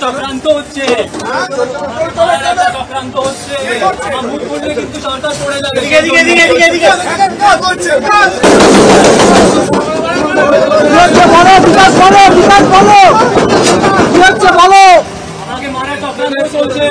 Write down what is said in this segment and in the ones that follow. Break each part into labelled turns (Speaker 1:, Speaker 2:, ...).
Speaker 1: চক্রান্ত হচ্ছে, চক্রান্ত হচ্ছে, মুখ করলে কিন্তু সরকার পড়ে যাবে। আমাকে মারা চক্রান্ত চলছে,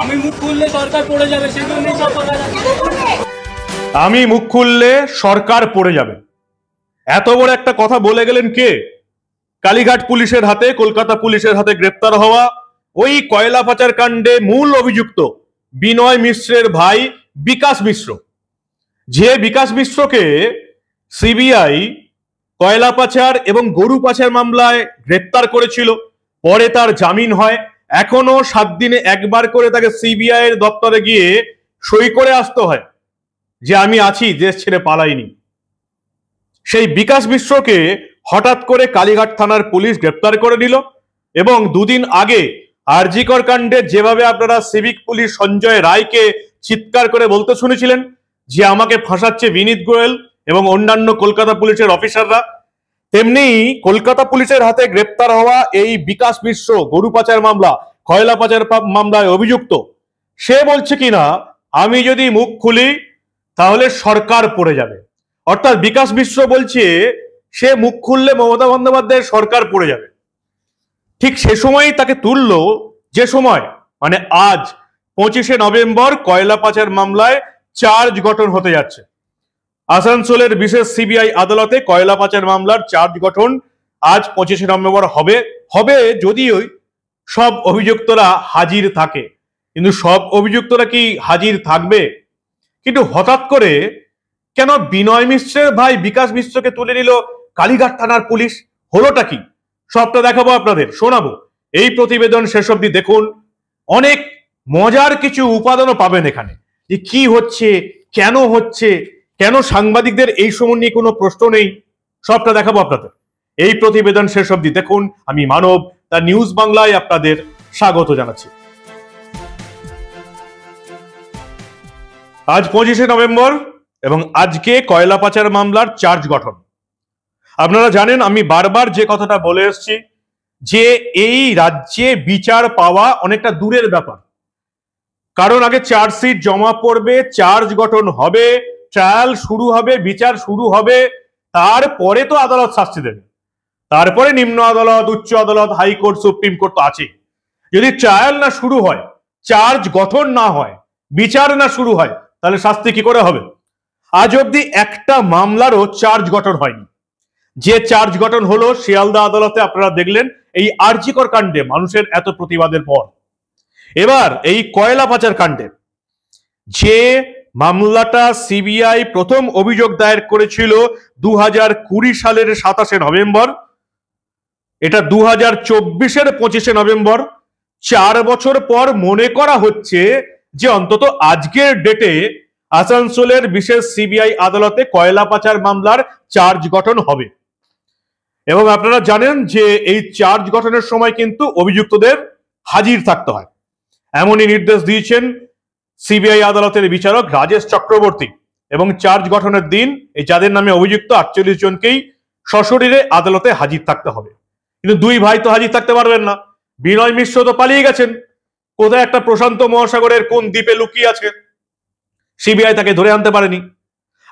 Speaker 1: আমি মুখ খুললে সরকার পড়ে যাবে, সেজন্যই সব কথা যাচ্ছে।
Speaker 2: আমি মুখ খুললে সরকার পড়ে যাবে, এত বড় একটা কথা বলে গেলেন কে? কালীঘাট পুলিশের হাতে, কলকাতা পুলিশের হাতে গ্রেপ্তার হওয়া ওই কয়লা পাচার কাণ্ডে মূল অভিযুক্ত বিনয় মিশ্রের ভাই বিকাশ মিশ্র। যে বিকাশ মিশ্রকে সিবিআই কয়লা পাচার এবং গরু পাচার মামলায় গ্রেপ্তার করেছিল, পরে তার জামিন হয়। এখনো 7 দিনে একবার করে তাকে সিবিআই এর দপ্তরে গিয়ে সই করে আসতে হয় যে আমি আছি, দেশ ছেড়ে পালাইনি। সেই বিকাশ মিশ্রকে হঠাৎ করে কালীঘাট থানার পুলিশ গ্রেপ্তার করে নিল এবং দুদিন আগে আরজিকর কাণ্ডে যেভাবে আপনারা সিভিক পুলিশ সঞ্জয় রায়কে চিৎকার করে বলতে শুনেছিলেন যে আমাকে ফাঁসাচ্ছে বিনীত গোয়েল এবং অন্যান্য কলকাতা পুলিশের অফিসাররা, তেমনি কলকাতা পুলিশের হাতে গ্রেপ্তার হওয়া এই বিকাশ মিশ্র গরু পাচার মামলা, কয়লা পাচার মামলায় অভিযুক্ত, সে বলছে কিনা আমি যদি মুখ খুলি তাহলে সরকার পড়ে যাবে। অর্থাৎ বিকাশ মিশ্র বলছে সে মুখ খুললে মমতা বন্দ্যোপাধ্যায়ের সরকার পড়ে যাবে। ঠিক সে সময়ই তাকে তুললো যে সময় মানে আজ 25শে নভেম্বর কয়লা পাচার মামলায় চার্জ গঠন হতে যাচ্ছে। আসানসোলের বিশেষ সিবিআই আদালতে কয়লা পাচার মামলার চার্জ গঠন আজ 25শে নভেম্বর হবে যদিও সব অভিযুক্তরা হাজির থাকে, কিন্তু সব অভিযুক্তরা কি হাজির থাকবে? কিন্তু হঠাৎ করে কেন বিনয় মিশ্রের ভাই বিকাশ মিশ্রকে তুলে নিল কালীঘাট থানার পুলিশ? হলোটা কি? সবটা দেখাবো আপনাদের, শোনাবো। এই প্রতিবেদন শেষ অবধি দেখুন, অনেক মজার কিছু উপাদানও পাবেন এখানে, যে কি হচ্ছে, কেন সাংবাদিকদের এই সময় নিয়ে কোনো প্রশ্ন নেই, সবটা দেখাবো আপনাদের। এই প্রতিবেদন শেষ অবধি দেখুন। আমি মানব, দ্য নিউজ বাংলায় আপনাদের স্বাগত জানাচ্ছি। আজ 25শে নভেম্বর এবং আজকে কয়লা পাচার মামলার চার্জ গঠন। আপনারা জানেন আমি বারবার যে কথাটা বলে এসেছি যে এই রাজ্যে বিচার পাওয়া অনেকটা দূরের ব্যাপার, কারণ আগে চার্জশিট জমা পড়বে, চার্জ গঠন হবে, ট্রায়াল শুরু হবে, বিচার শুরু হবে, তারপরে তো আদালত শাস্তি দেবে, তারপরে নিম্ন আদালত, উচ্চ আদালত, হাইকোর্ট, সুপ্রিম কোর্ট তো আছে। যদি ট্রায়াল না শুরু হয়, চার্জ গঠন না হয়, বিচার না শুরু হয়, তাহলে শাস্তি কি করে হবে? আজ অব্দি একটা মামলারও চার্জ গঠন হয়নি। যে চার্জ গঠন হলো শিয়ালদা আদালতে, আপনারা দেখলেন এই আরজিকর কাণ্ডে মানুষের এত প্রতিবাদের পর। এবার এই কয়লা পাচার কাণ্ডে যে মামলাটা সিবিআই প্রথম অভিযোগ দায়ের করেছিল 2020 সালের 27শে নভেম্বর, এটা 2024-এর 25শে নভেম্বর, 4 বছর পর মনে করা হচ্ছে যে অন্তত আজকের ডেটে আসানসোলের বিশেষ সিবিআই আদালতে কয়লা পাচার মামলার চার্জ গঠন হবে। এবং আপনারা জানেন যে এই চার্জ গঠনের সময় কিন্তু অভিযুক্তদের হাজির থাকতে হয়, এমনই নির্দেশ দিয়েছেন সিবিআই আদালতের বিচারক রাজেশ চক্রবর্তী। এবং চার্জ গঠনের দিন এই যাদের নামে অভিযুক্ত 48 জনকেই সশরীরে আদালতে হাজির থাকতে হবে। কিন্তু দুই ভাই তো হাজির থাকতে পারবেন না, বিনয় মিশ্র তো পালিয়ে গেছেন, কোথায় একটা প্রশান্ত মহাসাগরের কোন দ্বীপে লুকিয়ে আছে, সিবিআই তাকে ধরে আনতে পারেনি।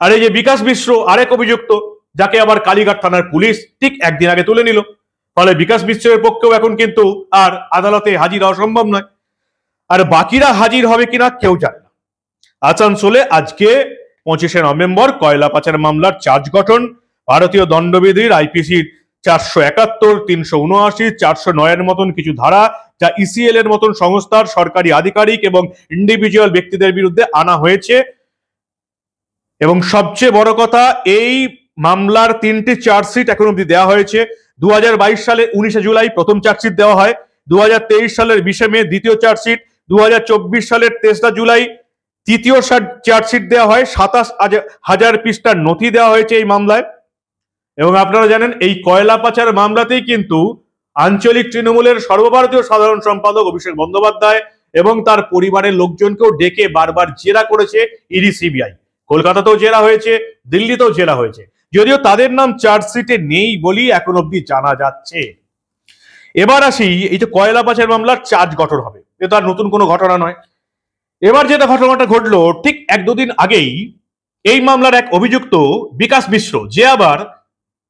Speaker 2: আর এই যে বিকাশ মিশ্র আরেক অভিযুক্ত, যাকে আবার কালীঘাট থানার পুলিশ ঠিক একদিন আগে তুলে নিল, ফলে বিকাশ মিশ্রের পক্ষেও এখন কিন্তু আর আদালতে হাজির হওয়া সম্ভব নয়। আর বাকিরা হাজির হবে কিনা কেউ জানে না। আসানসোলে আজকে 25শে নভেম্বর কয়লা পাচার মামলার চার্জ গঠন। ভারতীয় দণ্ডবিধির আইপিসির 471, 379, 409-এর মতন কিছু ধারা, যা ইসিএল এর মতন সংস্থার সরকারি আধিকারিক এবং ইন্ডিভিজুয়াল ব্যক্তিদের বিরুদ্ধে আনা হয়েছে। এবং সবচেয়ে বড় কথা, এই মামলার 3টি চার্জশিট এখন অব্দি দেওয়া হয়েছে। 2022 সালে 19শে জুলাই প্রথম চার্জশিট দেওয়া হয়, 2023 সালের 20শে মে দ্বিতীয় চার্জশিট, 2024 সালের 3রা জুলাই তৃতীয় চার্জশিট দেওয়া হয়, 27,000 পৃষ্ঠার নথি দেওয়া হয়েছে এই মামলায়। এবং আপনারা জানেন এই কয়লা পাচার মামলাতেই কিন্তু আঞ্চলিক তৃণমূলের সর্বভারতীয় সাধারণ সম্পাদক অভিষেক বন্দ্যোপাধ্যায় এবং তার পরিবারের লোকজনকেও ডেকে বারবার জেরা করেছে ইডি সিবিআই। কলকাতাতেও জেরা হয়েছে, দিল্লিতেও জেরা হয়েছে। যদিও তাদের নাম চার্জশিটে নেই বলেই এখন অব্দি জানা যাচ্ছে। এবার আসি, এই যে কয়লা পাচার মামলার চার্জ গঠন হবে, এটা আর নতুন কোনো ঘটনা নয়। এবার যেটা ঘটনাটা ঘটলো, ঠিক 1-2 দিন আগেই এই মামলার এক অভিযুক্ত বিকাশ মিশ্র, যে আবার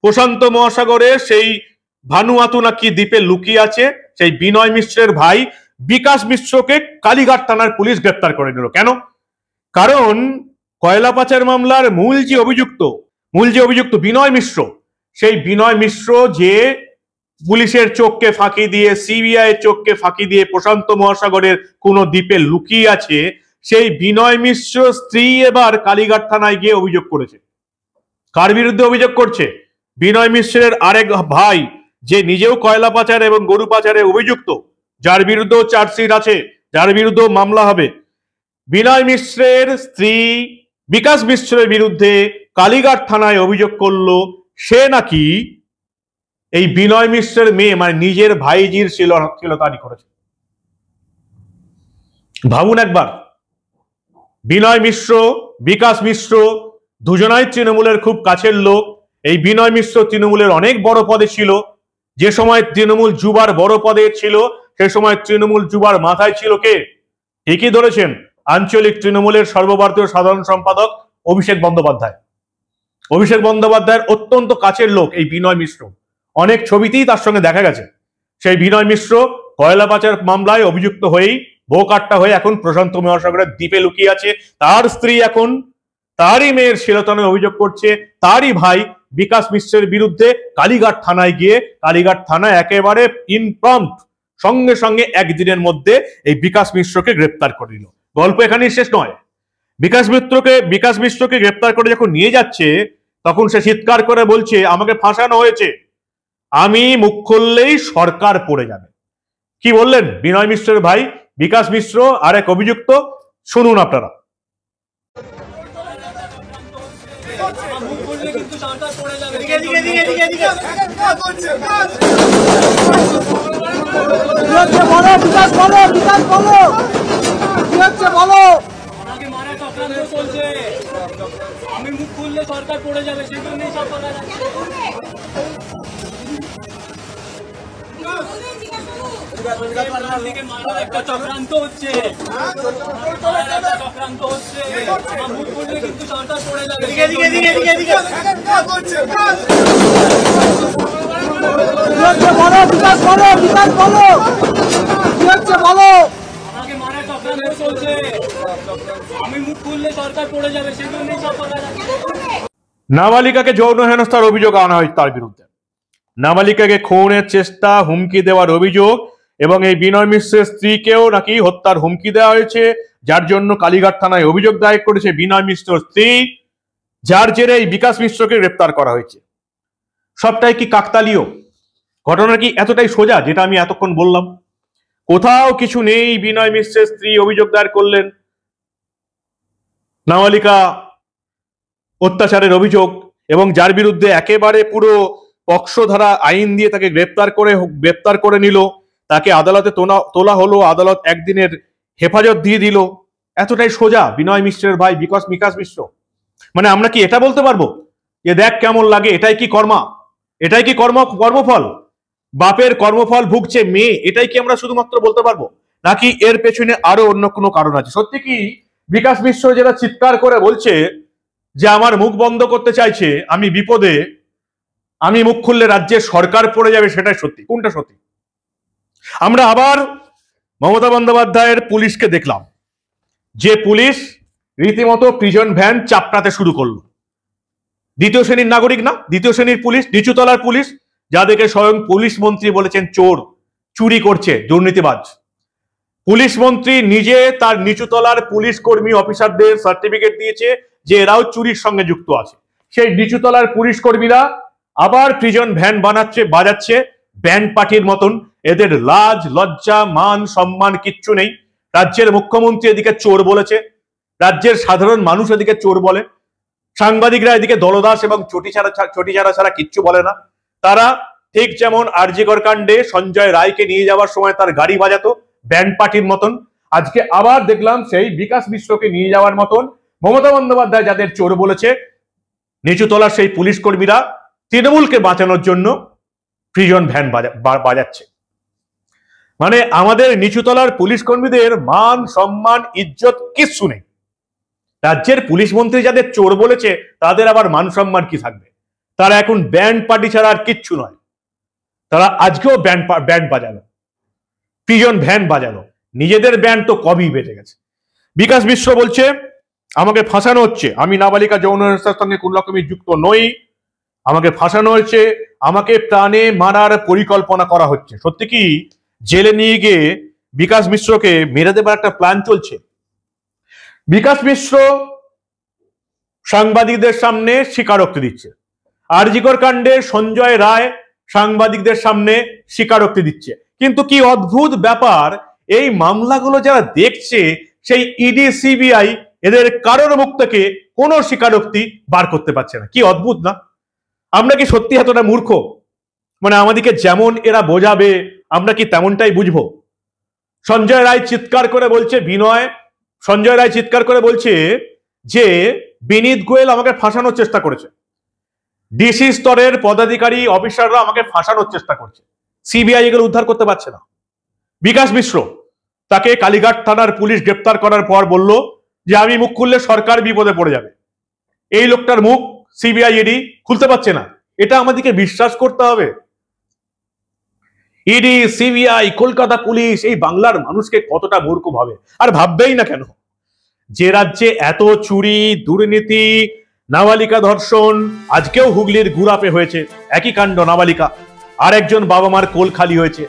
Speaker 2: প্রশান্ত মহাসাগরে সেই ভানুয়াতু নাকি দ্বীপে লুকিয়ে আছে, সেই বিনয় মিশ্রের ভাই বিকাশ মিশ্রকে কালীঘাট থানার পুলিশ গ্রেপ্তার করে নিল। কেন? কারণ কয়লা পাচার মামলার মূল যে অভিযুক্ত বিনয় মিশ্র, সেই বিনয় মিশ্র যে পুলিশের চোখকে ফাঁকি দিয়ে, সিবিআই এর চোখকে ফাঁকি দিয়ে প্রশান্ত মহাসাগরের কোন দ্বীপে লুকিয়ে আছে, সেই বিনয় মিশ্র স্ত্রী এবার কালীঘাট থানায় গিয়ে অভিযোগ করেছে। কার বিরুদ্ধে অভিযোগ করছে? বিনয় মিশ্রের আরেক ভাই, যে নিজেও কয়লা পাচার এবং গরু পাচারে অভিযুক্ত, যার বিরুদ্ধেও চার্জশিট আছে, যার বিরুদ্ধেও মামলা হবে। বিনয় মিশ্রের স্ত্রী বিকাশ মিশ্রের বিরুদ্ধে কালীঘাট থানায় অভিযোগ করলো সে নাকি এই বিনয় মিশ্রের মেয়ে, মানে নিজের ভাইজির শ্লীলতাহানি করেছে। ভাবুন একবার, বিনয় মিশ্র, বিকাশ মিশ্র দুজনাই তৃণমূলের খুব কাছের লোক। এই বিনয় মিশ্র তৃণমূলের অনেক বড় পদে ছিল। যে সময় তৃণমূল যুবার বড় পদে ছিল, সে সময় তৃণমূল যুবার মাথায় ছিল কে? ঠিকই ধরেছেন, আঞ্চলিক তৃণমূলের সর্বভারতীয় সাধারণ সম্পাদক অভিষেক বন্দ্যোপাধ্যায়। অভিষেক বন্দ্যোপাধ্যায়ের অত্যন্ত কাছের লোক এই বিনয় মিশ্র। অনেক ছবিতেই তার সঙ্গে দেখা গেছে। সেই বিনয় মিশ্র কয়লা পাচার মামলায় অভিযুক্ত হয়েই বোকাট্টা হয়ে এখন প্রশান্ত মহাসাগরের দ্বীপে লুকিয়ে আছে। তার স্ত্রী এখন তারই মেয়ের শ্লীলতাহানির অভিযোগ করছে। তারই ভাই বিকাশ মিশ্রের বিরুদ্ধে কালীঘাট থানায় গিয়ে, কালীঘাট থানা একেবারে ইনপ্রম্পট সঙ্গে সঙ্গে একদিনের মধ্যে এই বিকাশ মিশ্রকে গ্রেপ্তার করে নিল। গল্প এখানেই শেষ নয়। বিকাশ মিশ্রকে গ্রেপ্তার করে যখন নিয়ে যাচ্ছে, তখন সে চিৎকার করে বলছে, আমাকে ফাঁসানো হয়েছে, আমি মুখ খুললেই সরকার পড়ে যাবে। কি বললেন বিনয় মিশ্রের ভাই বিকাশ মিশ্র আর এক অভিযুক্ত? শুনুন আপনারা।
Speaker 1: আমি মুখ খুললে সরকার পড়ে যাবে, সেজন্যই সব কথা যাচ্ছে। একটা চক্রান্ত হচ্ছে, মুখ খুললে কিন্তু সরকার পড়ে যাবে। আমাকে মারার চক্রান্ত চলছে, আমি মুখ খুললে সরকার পড়ে যাবে, সেজন্যই সব কথা যাচ্ছে।
Speaker 2: নাবালিকাকে যৌন হেনস্থার অভিযোগ আনা হয় তার বিরুদ্ধে। নাবালিকাকে খুনের চেষ্টা, হুমকি দেওয়ার অভিযোগ, এবং এই বিনয় মিশ্রের স্ত্রীকেও নাকি হত্যার হুমকি দেওয়া হয়েছে, যার জন্য কালীঘাট থানায় অভিযোগ দায়ের করেছে বিনয় মিশ্রের স্ত্রী, যার জেরে এই বিকাশ মিশ্রকে গ্রেপ্তার করা হয়েছে। সবটাই কি কাকতালীয়? ঘটনা কি এতটাই সোজা যেটা আমি এতক্ষণ বললাম? কোথাও কিছু নেই। বিনয় মিশ্রের স্ত্রী অভিযোগ দায়ের করলেন নাবালিকা অত্যাচারের অভিযোগ, এবং যার বিরুদ্ধে একেবারে পুরো পক্সো ধারা আইন দিয়ে তাকে গ্রেপ্তার করে নিল, তাকে আদালতে তোলা হলো, আদালত একদিনের হেফাজত দিয়ে দিল। এতটাই সোজা বিনয় মিশ্রের ভাই বিকাশ মিশ্র। মানে আমরা কি এটা বলতে পারবো যে দেখ কেমন লাগে, এটাই কি কর্মা, এটাই কি কর্মফল, বাপের কর্মফল ভুগছে মেয়ে, এটাই কি আমরা শুধুমাত্র বলতে পারবো? নাকি এর পেছনে আরো অন্য কোনো কারণ আছে? সত্যি কি বিকাশ মিশ্র যেটা চিৎকার করে বলছে যে আমার মুখ বন্ধ করতে চাইছে, আমি বিপদে, আমি মুখ খুললে রাজ্যের সরকার পড়ে যাবে, সেটাই সত্যি? কোনটা সত্যি? আমরা আবার মমতা বন্দ্যোপাধ্যায়ের পুলিশকে দেখলাম, যে পুলিশ রীতিমতো প্রিজন ভ্যান চাপড়াতে শুরু করলো। দ্বিতীয় শ্রেণীর নাগরিক না, দ্বিতীয় শ্রেণীর পুলিশ, নিচুতলার পুলিশ, যাদেরকে স্বয়ং পুলিশ মন্ত্রী বলেছেন চোর, চুরি করছে, দুর্নীতিবাজ। পুলিশ মন্ত্রী নিজে তার নিচুতলার পুলিশ কর্মী অফিসারদের সার্টিফিকেট দিয়েছে যে এরাও চুরির সঙ্গে যুক্ত আছে। সেই নিচুতলার পুলিশ কর্মীরা আবার প্রিজন ভ্যান বাজাচ্ছে ব্যান্ড পার্টির মতন। এদের লাজ লজ্জা মান সম্মান কিচ্ছু নেই। রাজ্যের মুখ্যমন্ত্রী এদিকে চোর বলেছে, রাজ্যের সাধারণ মানুষ এদিকে চোর বলে, সাংবাদিকরা এদিকে দলদাস এবং চটি ছাড়া কিচ্ছু বলে না। তারা ঠিক যেমন আরজিকর কাণ্ডে সঞ্জয় রায়কে নিয়ে যাওয়ার সময় তার গাড়ি বাজাতো ব্যান্ড পার্টির মতন, আজকে আবার দেখলাম সেই বিকাশ মিশ্রকে নিয়ে যাওয়ার মতন মমতা বন্দ্যোপাধ্যায় যাদের চোর বলেছে নিচুতলার সেই পুলিশ কর্মীরা তৃণমূলকে বাঁচানোর জন্য প্রিজন ভ্যান বাজাচ্ছে। মানে আমাদের নিচুতলার পুলিশ কর্মীদের মান সম্মান ইজ্জত কিচ্ছু নেই। রাজ্যের পুলিশ মন্ত্রী যাদের চোর বলেছে তাদের আবার মান সম্মান কি থাকবে? তারা এখন ব্যান্ড পার্টি ছাড়া আর কিচ্ছু নয়। তারা আজকেও ব্যান্ড বাজালো, প্রিজন ভ্যান বাজালো। নিজেদের ব্যান্ড তো কবেই বেজে গেছে। বিকাশ মিশ্র বলছে আমাকে ফাঁসানো হচ্ছে, আমি নাবালিকা যৌন হেনস্থার সঙ্গে কোন রকমই যুক্ত নই, আমাকে ফাঁসানো হয়েছে, আমাকে প্রাণে মারার পরিকল্পনা করা হচ্ছে। সত্যি কি জেলে নিয়ে গিয়ে বিকাশ মিশ্রকে মেরে দেবার একটা প্ল্যান চলছে? বিকাশ মিশ্র সাংবাদিকদের সামনে স্বীকারোক্তি দিচ্ছে। আরজিকর কাণ্ডে সঞ্জয় রায় সাংবাদিকদের সামনে স্বীকারোক্তি দিচ্ছে। কিন্তু কি অদ্ভুত ব্যাপার, এই মামলাগুলো যারা দেখছে সেই ইডি সিবিআই এদের কারোর মুখ থেকে কোনো স্বীকারোক্তি বার করতে পারছে না। কি অদ্ভুত না? আমরা কি সত্যি এতটা মূর্খ? মানে আমাদেরকে যেমন এরা বোঝাবে আমরা কি তেমনটাই বুঝবো? সঞ্জয় রায় চিৎকার করে বলছে সঞ্জয় রায় চিৎকার করে বলছে যে বিনীত গোয়েল আমাকে ফাঁসানোর চেষ্টা করেছে, ডিসি স্তরের পদাধিকারী অফিসাররা আমাকে ফাঁসানোর চেষ্টা করছে। সিবিআই এগুলো উদ্ধার করতে পারছে না। বিকাশ মিশ্র, তাকে কালীঘাট থানার পুলিশ গ্রেপ্তার করার পর বলল যে আমি মুখ খুললে সরকার বিপদে পড়ে যাবে। এই লোকটার মুখ সিবিআই ইডি খুলতে পারছে না। এটা আমাদেরকে বিশ্বাস করতে হবে? ইডি সিবিআই কলকাতা পুলিশ এই বাংলার মানুষকে কতটা মূর্খ ভাবে? আর ভাববেই না কেন? যে রাজ্যে এত চুরি, দুর্নীতি, নাবালিকা ধর্ষণ, আজকেও হুগলির গুড়াপে হয়েছে একই কাণ্ড, নাবালিকা, আর একজন বাবা মার কোল খালি হয়েছে।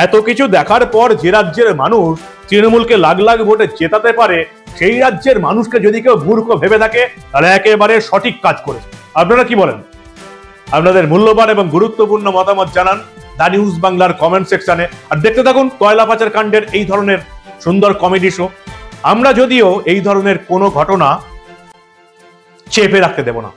Speaker 2: এত কিছু দেখার পর যে রাজ্যের মানুষ তৃণমূলকে লাখ লাখ ভোটে জেতাতে পারে, সেই রাজ্যের মানুষকে যদি কেউ মূর্খ ভেবে থাকে তাহলে একেবারে সঠিক কাজ করেছে। আপনারা কি বলেন? আপনাদের মূল্যবান এবং গুরুত্বপূর্ণ মতামত জানান দা নিউজ বাংলার কমেন্ট সেকশনে। আর দেখতে থাকুন কয়লা পাচার কাণ্ডের এই ধরনের সুন্দর কমেডি শো। আমরা যদিও এই ধরনের কোনো ঘটনা চেপে রাখতে দেব না।